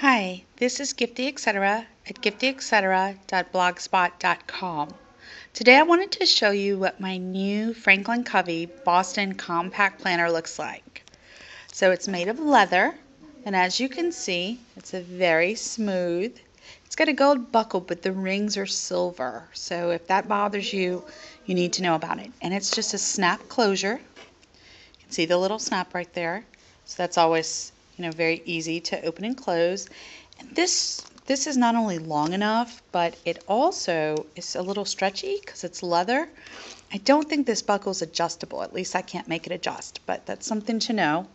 Hi, this is Gifty Etc. at giftyetc.blogspot.com. Today I wanted to show you what my new Franklin Covey Boston Compact Planner looks like. So it's made of leather, and as you can see, it's a very smooth. It's got a gold buckle, but the rings are silver. So if that bothers you, you need to know about it. And it's just a snap closure. You can see the little snap right there. So that's always, very easy to open and close. And this is not only long enough, but it also is a little stretchy because it's leather. I don't think this buckle is adjustable. At least I can't make it adjust, but that's something to know.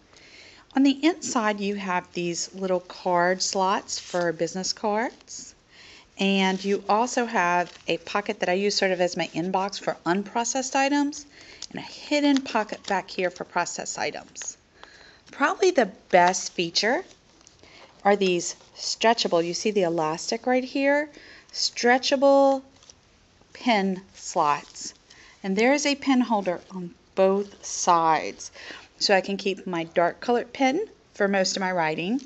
On the inside, you have these little card slots for business cards. And you also have a pocket that I use sort of as my inbox for unprocessed items, and a hidden pocket back here for processed items. Probably the best feature are these stretchable, you see the elastic right here, stretchable pen slots. And there is a pen holder on both sides. So I can keep my dark colored pen for most of my writing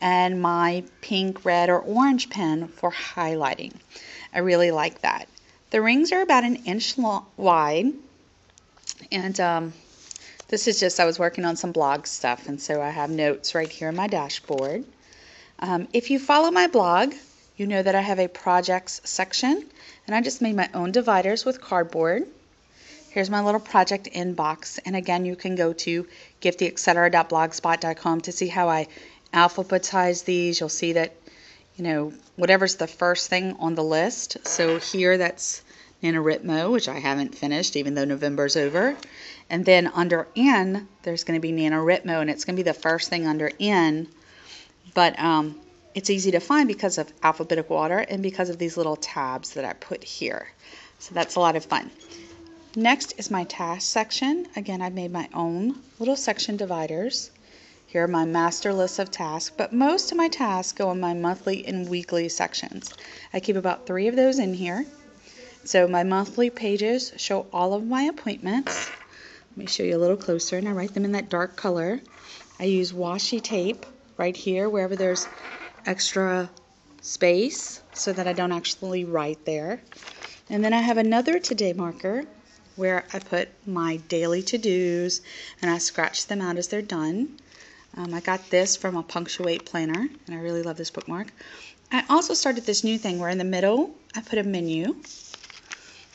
and my pink, red, or orange pen for highlighting. I really like that. The rings are about 1 inch wide, and this is just, I was working on some blog stuff, and so I have notes right here in my dashboard. If you follow my blog, you know that I have a projects section, and I just made my own dividers with cardboard. Here's my little project inbox, and again, you can go to giftyetc.blogspot.com to see how I alphabetize these. You'll see that, whatever's the first thing on the list. So here that's NaNoWriMo, which I haven't finished even though November's over. And then under N, there's going to be NaNoWriMo, and it's going to be the first thing under N. But it's easy to find because of alphabetical order and because of these little tabs that I put here. So that's a lot of fun. Next is my task section. Again, I've made my own little section dividers. Here are my master lists of tasks, but most of my tasks go in my monthly and weekly sections. I keep about 3 of those in here. So my monthly pages show all of my appointments. Let me show you a little closer, and I write them in that dark color. I use washi tape right here wherever there's extra space so that I don't actually write there. And then I have another today marker where I put my daily to-dos and I scratch them out as they're done. I got this from a Punctuate planner, and I really love this bookmark. I also started this new thing where in the middle I put a menu,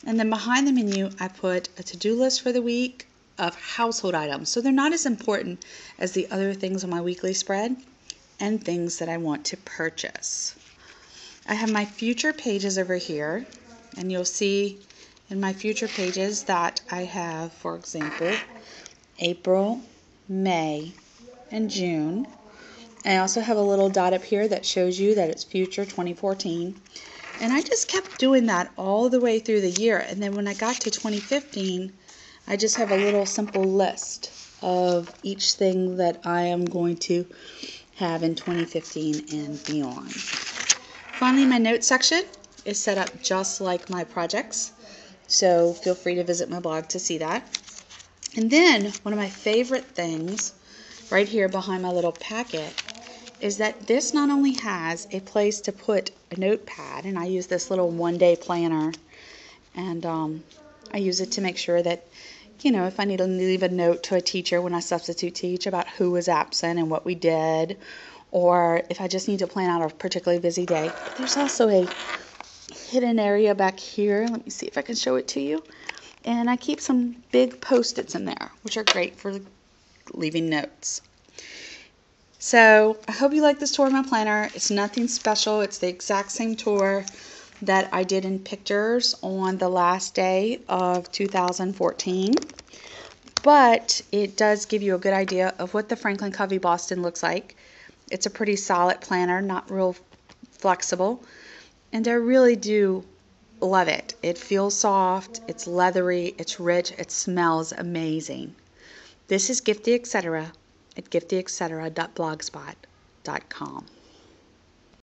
and then behind the menu I put a to-do list for the week of household items. So they're not as important as the other things on my weekly spread and things that I want to purchase. I have my future pages over here, and you'll see in my future pages that I have, for example, April, May, and June. I also have a little dot up here that shows you that it's future 2014. And I just kept doing that all the way through the year. And then when I got to 2015, I just have a little simple list of each thing that I am going to have in 2015 and beyond. Finally, my notes section is set up just like my projects. So feel free to visit my blog to see that. And then one of my favorite things right here behind my little packet is that this not only has a place to put a notepad, and I use this little one-day planner, and I use it to make sure that, if I need to leave a note to a teacher when I substitute teach about who was absent and what we did, or if I just need to plan out a particularly busy day. But there's also a hidden area back here. Let me see if I can show it to you. And I keep some big Post-its in there, which are great for leaving notes. So I hope you like this tour of my planner. It's nothing special. It's the exact same tour that I did in pictures on the last day of 2014. But it does give you a good idea of what the Franklin Covey Boston looks like. It's a pretty solid planner, not real flexible. And I really do love it. It feels soft, it's leathery, it's rich, it smells amazing. This is Gifty Etc. at giftyetc.blogspot.com.